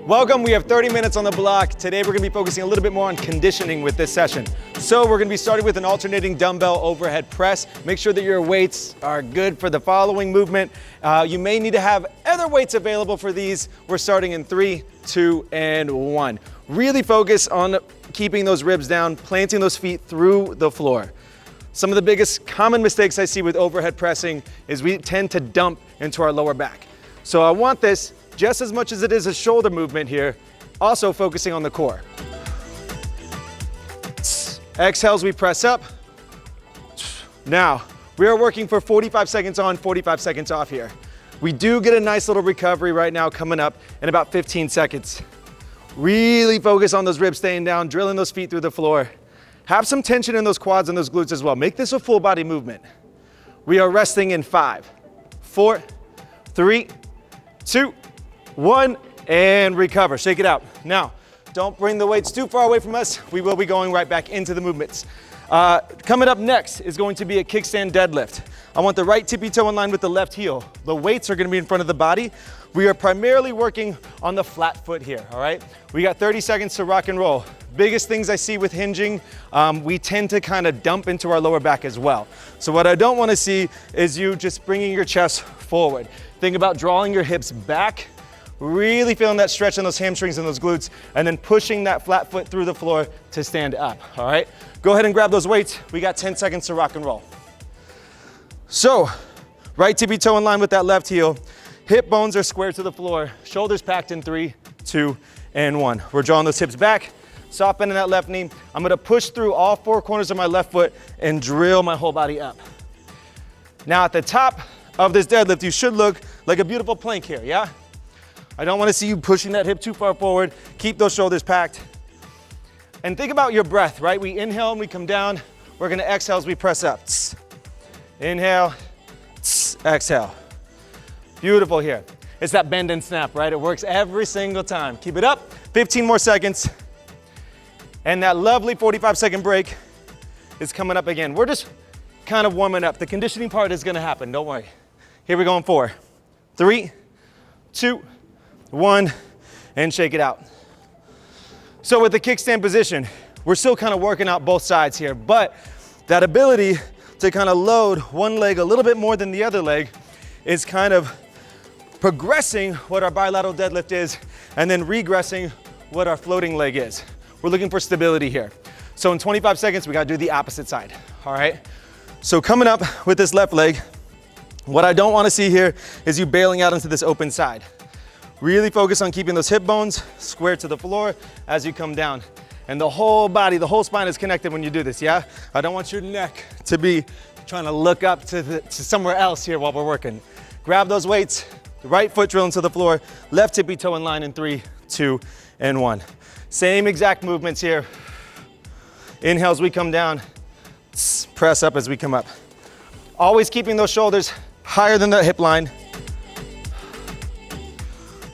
Welcome, we have 30 minutes on the block. Today we're gonna be focusing a little bit more on conditioning with this session. So we're gonna be starting with an alternating dumbbell overhead press. Make sure that your weights are good for the following movement. You may need to have other weights available for these. We're starting in 3, 2, and 1. Really focus on keeping those ribs down, planting those feet through the floor. Some of the biggest common mistakes I see with overhead pressing is we tend to dump into our lower back. So I want this just as much as it is a shoulder movement here, also focusing on the core. Exhales, we press up. Now, we are working for 45 seconds on, 45 seconds off here. We do get a nice little recovery right now coming up in about 15 seconds. Really focus on those ribs staying down, drilling those feet through the floor. Have some tension in those quads and those glutes as well. Make this a full body movement. We are resting in 5, 4, 3, 2, 1, and recover. Shake it out. Now, don't bring the weights too far away from us. We will be going right back into the movements. Coming up next is going to be a kickstand deadlift. I want the right tippy toe in line with the left heel. The weights are gonna be in front of the body. We are primarily working on the flat foot here, all right? We got 30 seconds to rock and roll. Biggest things I see with hinging, we tend to kind of dump into our lower back as well. So what I don't wanna see is you just bringing your chest forward. Think about drawing your hips back, really feeling that stretch in those hamstrings and those glutes, and then pushing that flat foot through the floor to stand up, all right? Go ahead and grab those weights. We got 10 seconds to rock and roll. So, right tippy toe in line with that left heel. Hip bones are square to the floor. Shoulders packed in 3, 2, and 1. We're drawing those hips back, soft bend in that left knee. I'm gonna push through all 4 corners of my left foot and drill my whole body up. Now at the top of this deadlift, you should look like a beautiful plank here, yeah? I don't wanna see you pushing that hip too far forward. Keep those shoulders packed. And think about your breath, right? We inhale and we come down. We're gonna exhale as we press up. Inhale, exhale. Beautiful here. It's that bend and snap, right? It works every single time. Keep it up, 15 more seconds. And that lovely 45-second break is coming up again. We're just kind of warming up. The conditioning part is gonna happen, don't worry. Here we go in 4, 3, 2, 1, and shake it out. So with the kickstand position, we're still kind of working out both sides here, but that ability to kind of load one leg a little bit more than the other leg is kind of progressing what our bilateral deadlift is and then regressing what our floating leg is. We're looking for stability here. So in 25 seconds, we gotta do the opposite side, all right? So coming up with this left leg, what I don't wanna see here is you bailing out into this open side. Really focus on keeping those hip bones square to the floor as you come down. And the whole body, the whole spine is connected when you do this, yeah? I don't want your neck to be trying to look up to somewhere else here while we're working. Grab those weights, the right foot drill into the floor, left tippy toe in line in 3, 2, and 1. Same exact movements here. Inhale as we come down, press up as we come up. Always keeping those shoulders higher than the hip line.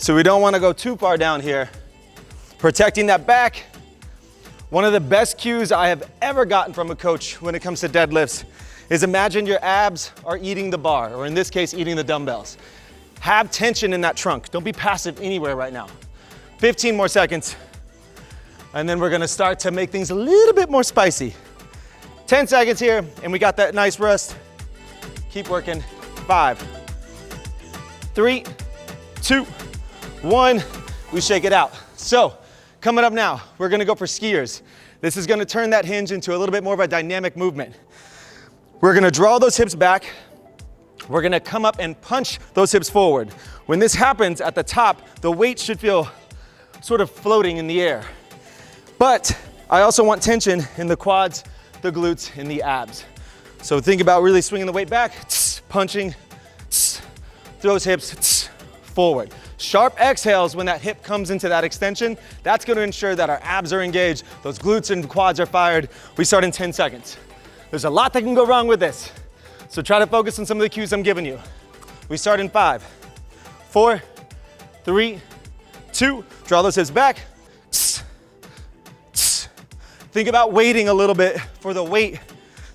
So we don't want to go too far down here. Protecting that back. One of the best cues I have ever gotten from a coach when it comes to deadlifts is imagine your abs are eating the bar, or in this case, eating the dumbbells. Have tension in that trunk. Don't be passive anywhere right now. 15 more seconds. And then we're gonna start to make things a little bit more spicy. 10 seconds here, and we got that nice rest. Keep working. 5, 3, 2, 1, we shake it out. So, coming up now, we're gonna go for skiers. This is gonna turn that hinge into a little bit more of a dynamic movement. We're gonna draw those hips back. We're gonna come up and punch those hips forward. When this happens at the top, the weight should feel sort of floating in the air. But I also want tension in the quads, the glutes, and the abs. So think about really swinging the weight back, punching, those hips forward. Sharp exhales when that hip comes into that extension. That's gonna ensure that our abs are engaged, those glutes and quads are fired. We start in 10 seconds. There's a lot that can go wrong with this. So try to focus on some of the cues I'm giving you. We start in 5, 4, 3, 2, draw those hips back. Think about waiting a little bit for the weight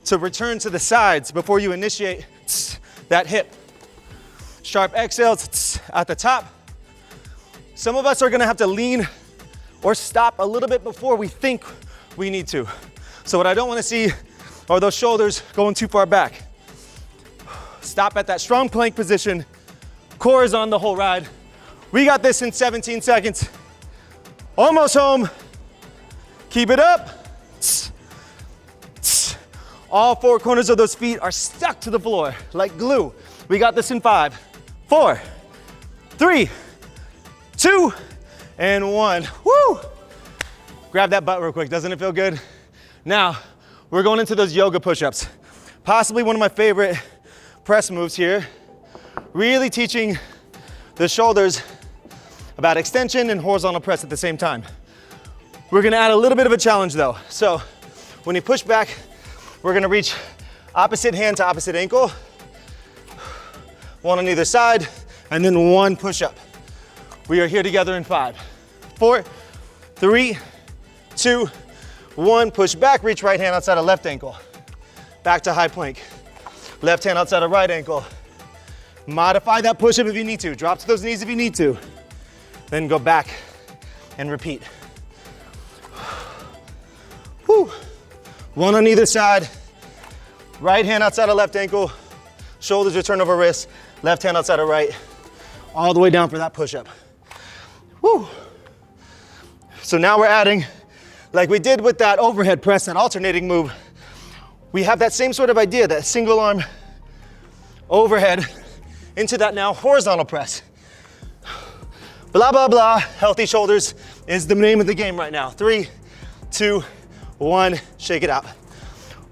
to return to the sides before you initiate that hip. Sharp exhales at the top. Some of us are gonna have to lean or stop a little bit before we think we need to. So what I don't wanna see are those shoulders going too far back. Stop at that strong plank position. Core is on the whole ride. We got this in 17 seconds. Almost home. Keep it up. All four corners of those feet are stuck to the floor like glue. We got this in 5, 4, 3, 2, and 1. Woo! Grab that butt real quick. Doesn't it feel good? Now, we're going into those yoga push-ups. Possibly one of my favorite press moves here. Really teaching the shoulders about extension and horizontal press at the same time. We're gonna add a little bit of a challenge though. So when you push back, we're gonna reach opposite hand to opposite ankle, one on either side, and then one push-up. We are here together in 5, 4, 3, 2, 1. Push back, reach right hand outside of left ankle. Back to high plank. Left hand outside of right ankle. Modify that push-up if you need to. Drop to those knees if you need to. Then go back and repeat. Whew. One on either side. Right hand outside of left ankle. Shoulders return over wrist. Left hand outside of right. All the way down for that push-up. Whew. So now we're adding, like we did with that overhead press, that alternating move, we have that same sort of idea, that single arm overhead into that now horizontal press. Blah, blah, blah. Healthy shoulders is the name of the game right now. 3, 2, 1, shake it out.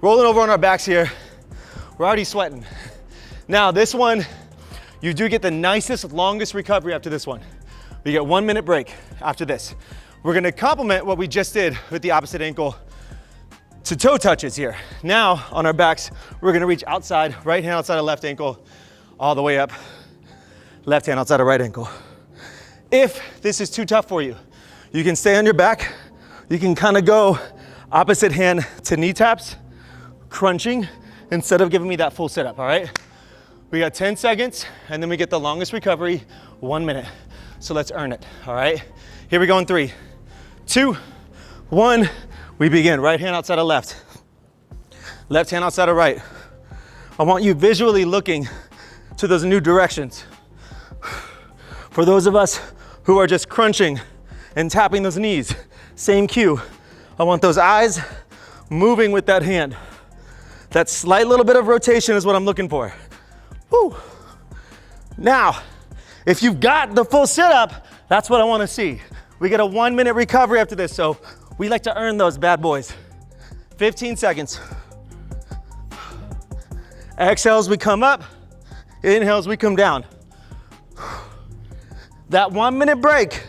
Rolling over on our backs here. We're already sweating. Now this one, you do get the nicest, longest recovery after this one. We get 1 minute break after this. We're gonna complement what we just did with the opposite ankle to toe touches here. Now on our backs, we're gonna reach outside, right hand outside of left ankle, all the way up, left hand outside of right ankle. If this is too tough for you, you can stay on your back. You can kind of go opposite hand to knee taps, crunching, instead of giving me that full sit up, all right? We got 10 seconds, and then we get the longest recovery, 1 minute. So let's earn it, all right? Here we go in 3, 2, 1. We begin. Right hand outside of left. Left hand outside of right. I want you visually looking to those new directions. For those of us who are just crunching and tapping those knees, same cue. I want those eyes moving with that hand. That slight little bit of rotation is what I'm looking for. Woo. Now, if you've got the full sit-up, that's what I want to see. We get a 1 minute recovery after this, so we like to earn those bad boys. 15 seconds. Exhales, we come up. Inhales, we come down. That 1 minute break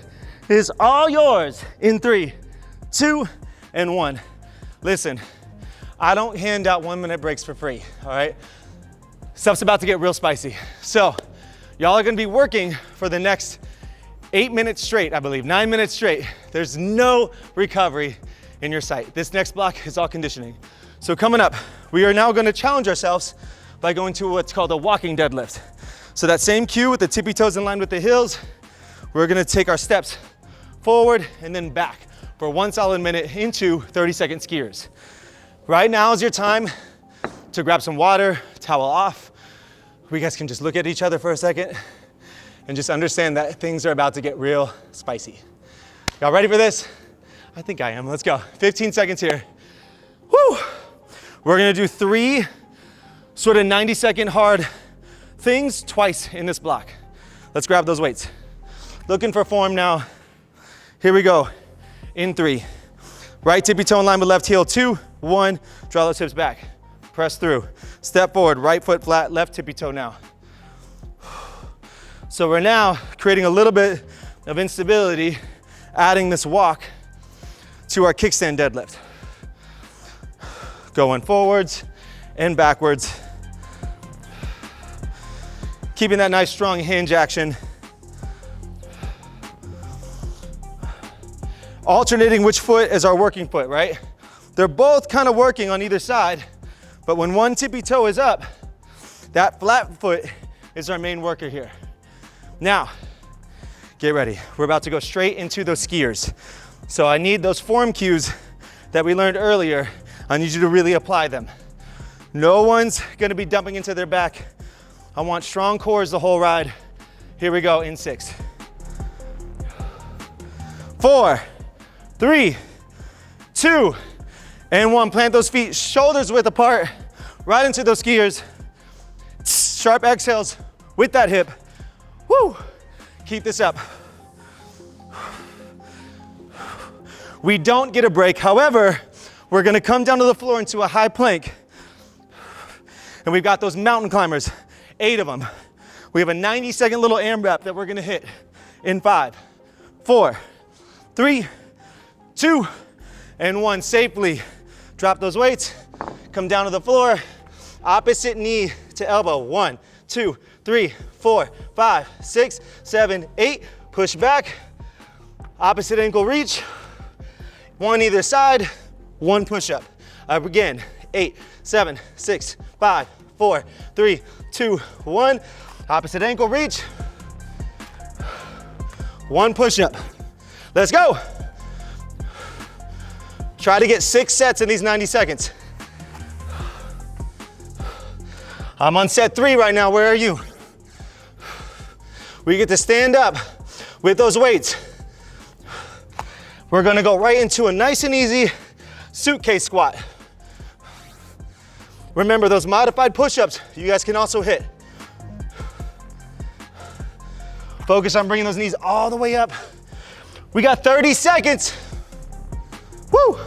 is all yours in 3, 2, and 1. Listen, I don't hand out 1 minute breaks for free, all right? Stuff's about to get real spicy. So, y'all are gonna be working for the next 8 minutes straight, I believe, 9 minutes straight. There's no recovery in your sight. This next block is all conditioning. So coming up, we are now gonna challenge ourselves by going to what's called a walking deadlift. So that same cue with the tippy toes in line with the heels, we're gonna take our steps forward and then back for 1 solid minute into 30-second skiers. Right now is your time to grab some water, towel off. We guys can just look at each other for a second and just understand that things are about to get real spicy. Y'all ready for this? I think I am. Let's go. 15 seconds here. Woo! We're gonna do 3 sort of 90-second hard things twice in this block. Let's grab those weights. Looking for form now. Here we go. In 3. Right tippy toe in line with left heel. 2, 1. Draw those hips back. Press through. Step forward. Right foot flat. Left tippy toe now. So we're now creating a little bit of instability, adding this walk to our kickstand deadlift. Going forwards and backwards. Keeping that nice strong hinge action. Alternating which foot is our working foot, right? They're both kind of working on either side, but when one tippy toe is up, that flat foot is our main worker here. Now, Get ready. We're about to go straight into those skiers. So I need those form cues that we learned earlier. I need you to really apply them. No one's gonna be dumping into their back. I want strong cores the whole ride. Here we go in 6. 4, 3, 2, and 1. Plant those feet shoulders width apart, right into those skiers. Sharp exhales with that hip. Woo! Keep this up. We don't get a break. However, we're gonna come down to the floor into a high plank. And we've got those mountain climbers, 8 of them. We have a 90-second little AMRAP that we're gonna hit in 5, 4, 3, 2, and 1. Safely drop those weights, come down to the floor, opposite knee to elbow. 1, 2, 3, 4, 5, 6, 7, 8. Push back, opposite ankle reach. 1 either side, 1 push-up. Again, 8, 7, 6, 5, 4, 3, 2, 1. Opposite ankle reach. 1 push-up. Let's go. Try to get 6 sets in these 90 seconds. I'm on set 3 right now. Where are you? We get to stand up with those weights. We're gonna go right into a nice and easy suitcase squat. Remember those modified push-ups you guys can also hit. Focus on bringing those knees all the way up. We got 30 seconds. Woo!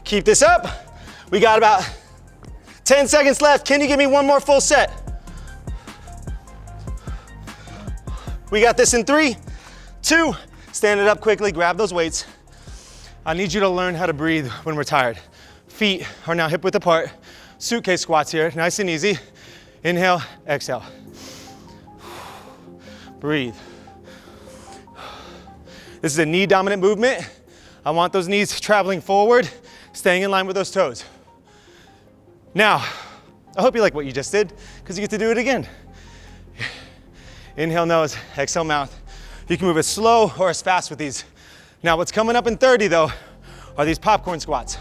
Keep this up. We got about 10 seconds left. Can you give me 1 more full set? We got this in 3, 2, stand it up quickly, grab those weights. I need you to learn how to breathe when we're tired. Feet are now hip width apart. Suitcase squats here, nice and easy. Inhale, exhale. Breathe. This is a knee dominant movement. I want those knees traveling forward, staying in line with those toes. Now, I hope you like what you just did, because you get to do it again. Inhale nose, exhale mouth. You can move as slow or as fast with these. Now what's coming up in 30 though, are these popcorn squats.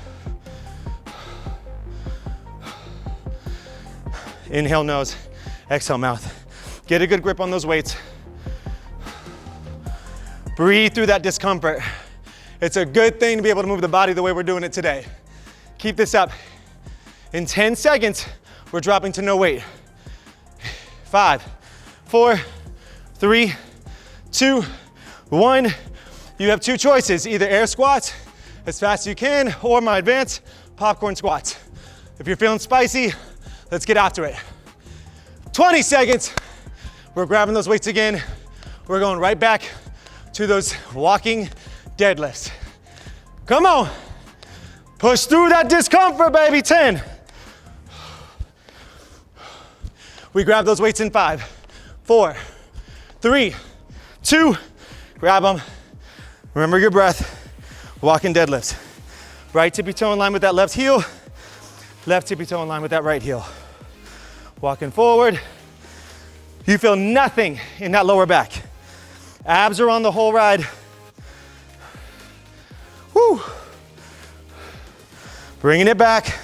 Inhale nose, exhale mouth. Get a good grip on those weights. Breathe through that discomfort. It's a good thing to be able to move the body the way we're doing it today. Keep this up. In 10 seconds, we're dropping to no weight. 5, 4, 3, 2, 1. You have 2 choices, either air squats as fast as you can, or my advanced popcorn squats. If you're feeling spicy, let's get after it. 20 seconds. We're grabbing those weights again. We're going right back to those walking deadlifts. Come on. Push through that discomfort, baby. 10. We grab those weights in 5, 4, 3, 2, grab them. Remember your breath. Walking deadlifts. Right tippy toe in line with that left heel. Left tippy toe in line with that right heel. Walking forward. You feel nothing in that lower back. Abs are on the whole ride. Woo. Bringing it back.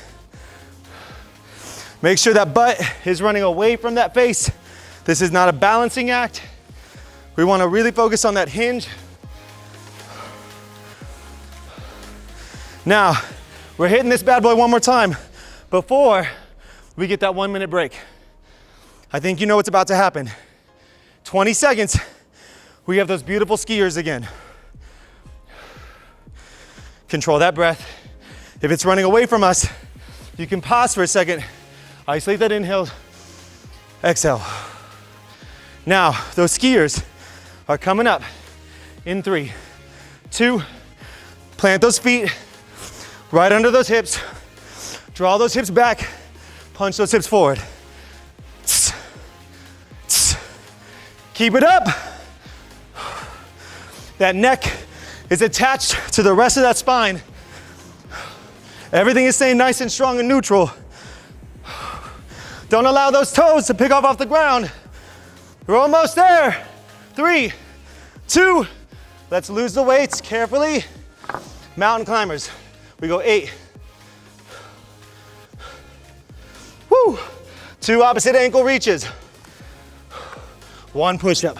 Make sure that butt is running away from that face. This is not a balancing act. We want to really focus on that hinge. Now, we're hitting this bad boy one more time before we get that 1 minute break. I think you know what's about to happen. 20 seconds, we have those beautiful skiers again. Control that breath. If it's running away from us, you can pause for a second, isolate that inhale, exhale. Now, those skiers are coming up in 3, 2, plant those feet right under those hips, draw those hips back, punch those hips forward. Keep it up. That neck is attached to the rest of that spine. Everything is staying nice and strong and neutral. Don't allow those toes to pick off the ground. We're almost there. 3, 2, let's lose the weights carefully. Mountain climbers. We go 8. Woo. 2 opposite ankle reaches. 1 push-up.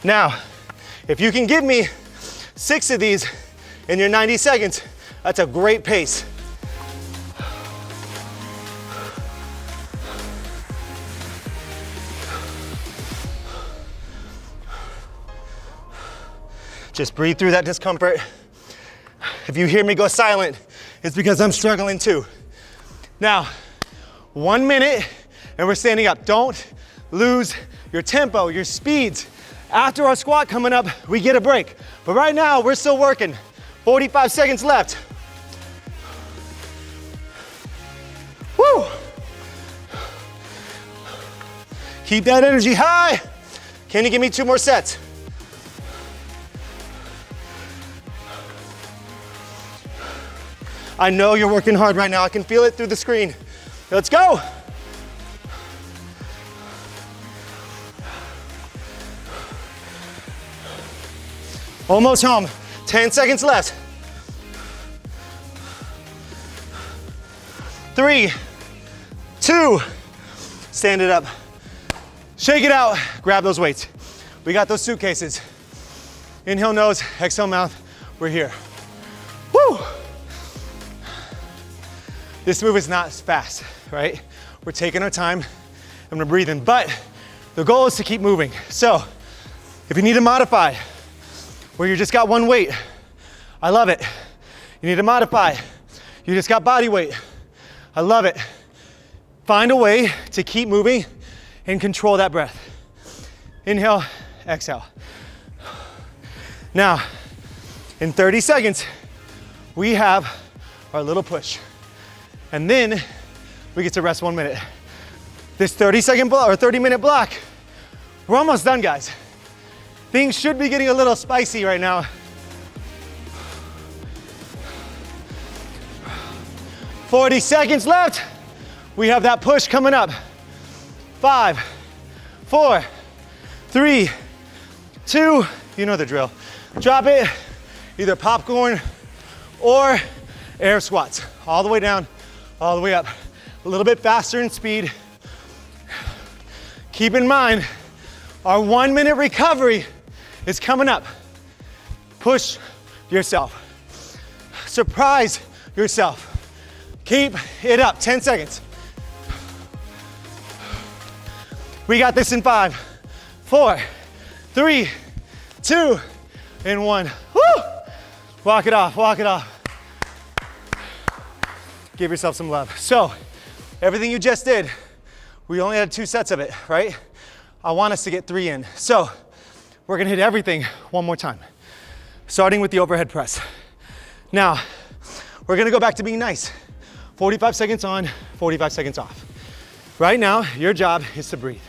Now, if you can give me 6 of these in your 90 seconds, that's a great pace. Just breathe through that discomfort. If you hear me go silent, it's because I'm struggling too. Now, 1 minute and we're standing up. Don't lose your tempo, your speeds. After our squat coming up, we get a break. But right now, we're still working. 45 seconds left. Woo! Keep that energy high. Can you give me 2 more sets? I know you're working hard right now. I can feel it through the screen. Let's go. Almost home. 10 seconds left. 3, 2, stand it up. Shake it out. Grab those weights. We got those suitcases. Inhale nose, exhale mouth. We're here. Woo! This move is not as fast, right? We're taking our time and we're breathing, but the goal is to keep moving. So if you need to modify where you just got 1 weight, I love it. You need to modify, you just got body weight, I love it. Find a way to keep moving and control that breath. Inhale, exhale. Now, in 30 seconds, we have our little push. And then we get to rest 1 minute. This 30-second block or 30-minute block, we're almost done, guys. Things should be getting a little spicy right now. "40 seconds left. We have that push coming up. 5, 4, 3, 2, you know the drill. Drop it, either popcorn or air squats. All the way down, all the way up. A little bit faster in speed. Keep in mind, our 1 minute recovery is coming up. Push yourself. Surprise yourself. Keep it up, 10 seconds. We got this in 5, 4, 3, 2, and 1. Woo! Walk it off, walk it off. Give yourself some love. So, everything you just did, we only had 2 sets of it, right? I want us to get 3 in. So, we're gonna hit everything 1 more time, starting with the overhead press. Now, we're gonna go back to being nice. 45 seconds on, 45 seconds off. Right now, your job is to breathe.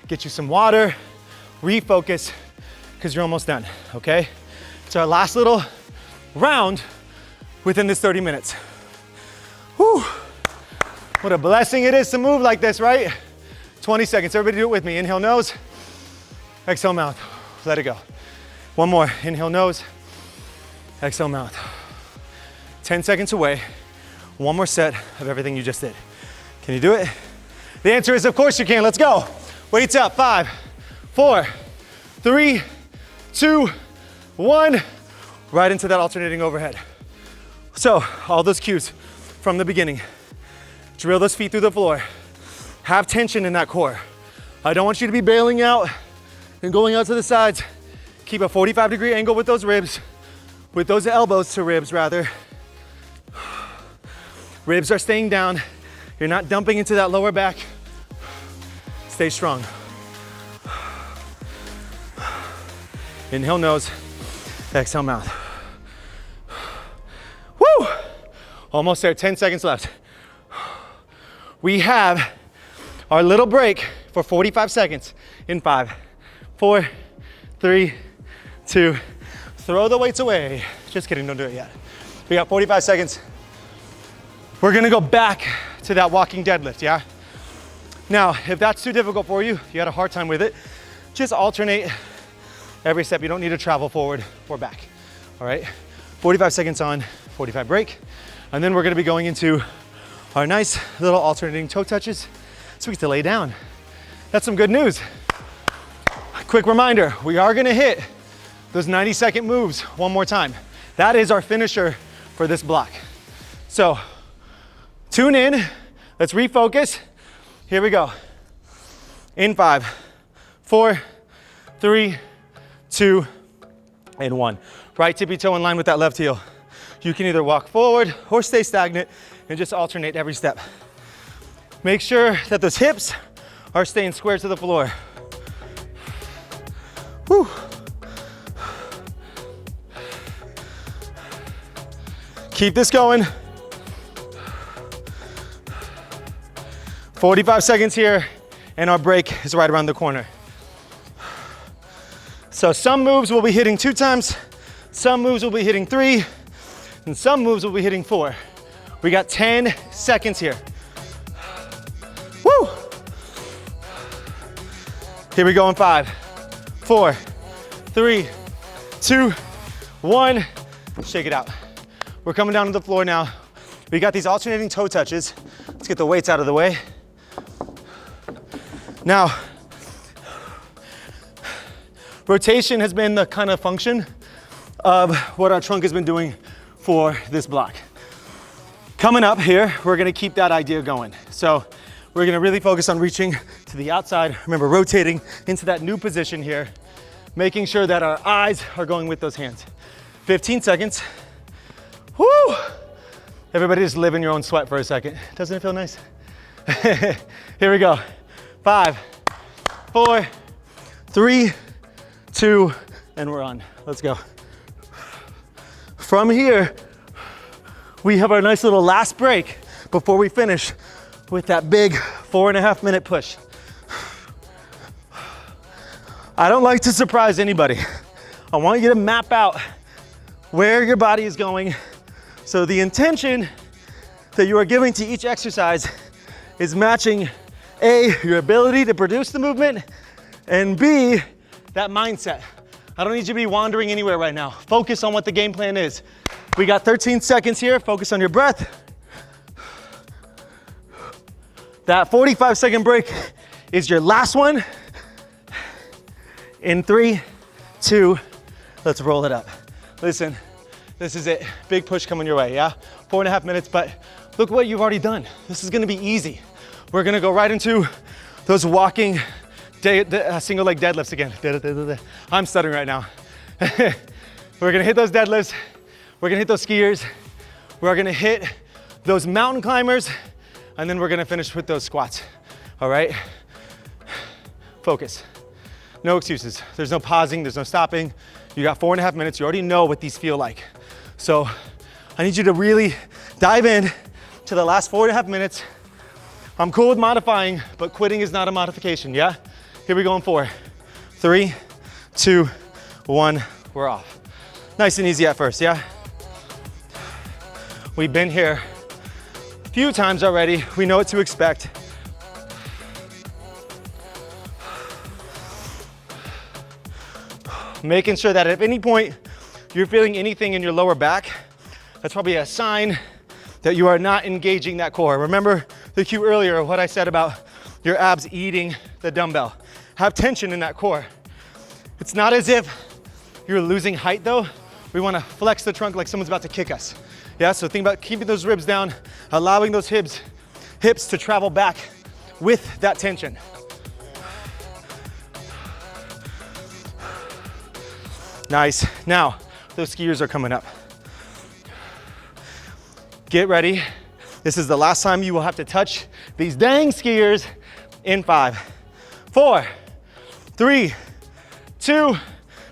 Get you some water, refocus, because you're almost done, okay? It's our last little round within this 30 minutes. Whew. What a blessing it is to move like this, right? 20 seconds, everybody do it with me. Inhale nose, exhale mouth, let it go. 1 more, inhale nose, exhale mouth. 10 seconds away, 1 more set of everything you just did. Can you do it? The answer is of course you can, let's go. Weights up, 5, 4, 3, 2, 1. Right into that alternating overhead. So, all those cues from the beginning. Drill those feet through the floor. Have tension in that core. I don't want you to be bailing out and going out to the sides. Keep a 45-degree angle with those ribs, with those elbows to ribs rather. Ribs are staying down. You're not dumping into that lower back. Stay strong. Inhale nose, exhale mouth. Woo! Almost there, 10 seconds left. We have our little break for 45 seconds in 5, 4, 3, 2. Throw the weights away. Just kidding, don't do it yet. We got 45 seconds. We're gonna go back to that walking deadlift, yeah? Now, if that's too difficult for you, if you had a hard time with it, just alternate every step. You don't need to travel forward or back, all right? 45 seconds on, 45 break. And then we're gonna be going into our nice little alternating toe touches so we get to lay down. That's some good news. Quick reminder, we are gonna hit those 90-second moves one more time. That is our finisher for this block. So tune in, let's refocus. Here we go. In 5, 4, 3, 2, and 1. Right tippy toe in line with that left heel. You can either walk forward or stay stagnant and just alternate every step. Make sure that those hips are staying square to the floor. Whew. Keep this going. 45 seconds here, and our break is right around the corner. So some moves we'll be hitting 2 times, some moves we'll be hitting 3, and some moves we'll be hitting 4. We got 10 seconds here. Woo! Here we go in 5, 4, 3, 2, 1. Shake it out. We're coming down to the floor now. We got these alternating toe touches. Let's get the weights out of the way. Now, rotation has been the kind of function of what our trunk has been doing for this block. Coming up here, we're gonna keep that idea going. So we're gonna really focus on reaching to the outside. Remember, rotating into that new position here, making sure that our eyes are going with those hands. 15 seconds. Woo! Everybody just live in your own sweat for a second. Doesn't it feel nice? Here we go. 5, 4, 3, 2, and we're on. Let's go. From here, we have our nice little last break before we finish with that big 4.5 minute push. I don't like to surprise anybody. I want you to map out where your body is going. So the intention that you are giving to each exercise is matching A, your ability to produce the movement, and B, that mindset. I don't need you to be wandering anywhere right now. Focus on what the game plan is. We got 13 seconds here. Focus on your breath. That 45-second break is your last one. In 3, 2, let's roll it up. Listen, this is it. Big push coming your way, yeah? 4.5 minutes, but look what you've already done. This is gonna be easy. We're gonna go right into those walking single leg deadlifts again. I'm stuttering right now. We're gonna hit those deadlifts. We're gonna hit those skiers. We're gonna hit those mountain climbers, and then we're gonna finish with those squats, all right? Focus. No excuses. There's no pausing, there's no stopping. You got 4.5 minutes. You already know what these feel like. So I need you to really dive in to the last 4.5 minutes. I'm cool with modifying, but quitting is not a modification, yeah? Here we go in 4, 3, 2, 1, we're off. Nice and easy at first, yeah? We've been here a few times already. We know what to expect. Making sure that at any point you're feeling anything in your lower back, that's probably a sign that you are not engaging that core. Remember the cue earlier, what I said about your abs eating the dumbbell. Have tension in that core. It's not as if you're losing height though. We wanna flex the trunk like someone's about to kick us. Yeah, so think about keeping those ribs down, allowing those hips to travel back with that tension. Nice. Now, those skiers are coming up. Get ready. This is the last time you will have to touch these dang skiers in 5, 4, 3, 2,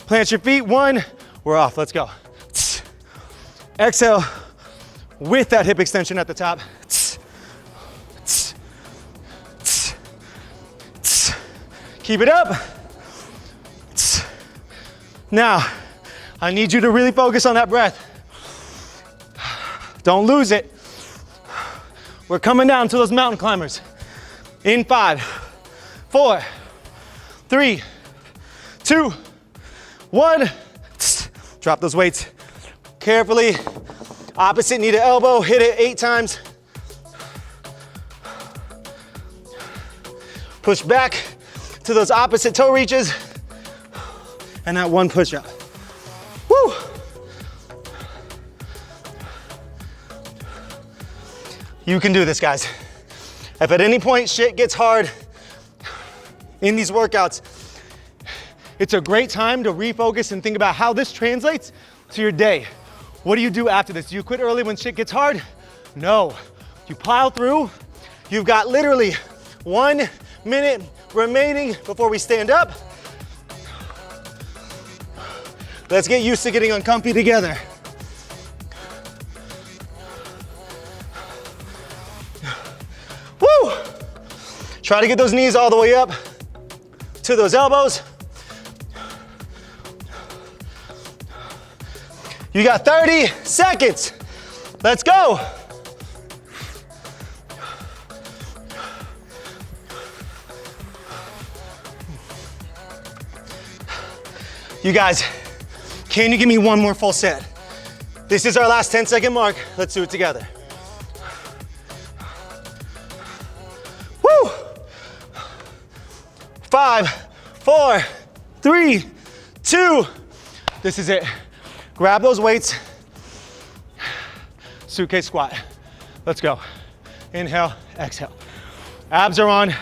plant your feet, 1, we're off, let's go. Exhale with that hip extension at the top. Keep it up. Now, I need you to really focus on that breath. Don't lose it. We're coming down to those mountain climbers. In 5, 4, 3, 2, 1. Drop those weights carefully. Opposite knee to elbow, hit it 8 times. Push back to those opposite toe reaches. And that one push up. Woo! You can do this, guys. If at any point shit gets hard in these workouts, it's a great time to refocus and think about how this translates to your day. What do you do after this? Do you quit early when shit gets hard? No. You plow through. You've got literally 1 minute remaining before we stand up. Let's get used to getting uncomfy together. Woo! Try to get those knees all the way up to those elbows. You got 30 seconds. Let's go. You guys, can you give me one more full set? This is our last 10-second mark. Let's do it together. Woo! 5, 4, 3, 2. This is it. Grab those weights. Suitcase squat. Let's go. Inhale, exhale. Abs are on.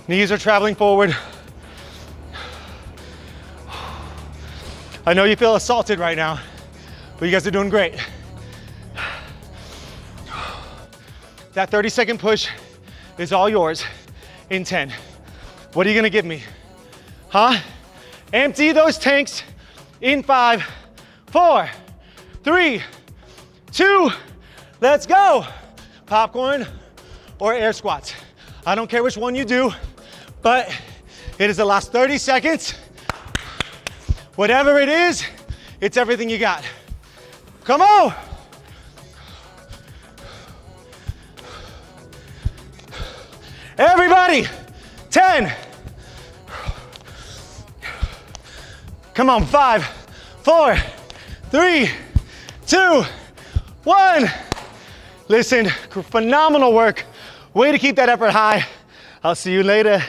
Knees are traveling forward. I know you feel assaulted right now, but you guys are doing great. That 30-second push is all yours in 10. What are you gonna give me? Huh? Empty those tanks in 5, 4, 3, 2, let's go. Popcorn or air squats. I don't care which one you do, but it is the last 30 seconds. Whatever it is, it's everything you got. Come on. Everybody, 10. Come on, 5, 4, 3, 2, 1. Listen, phenomenal work. Way to keep that effort high. I'll see you later.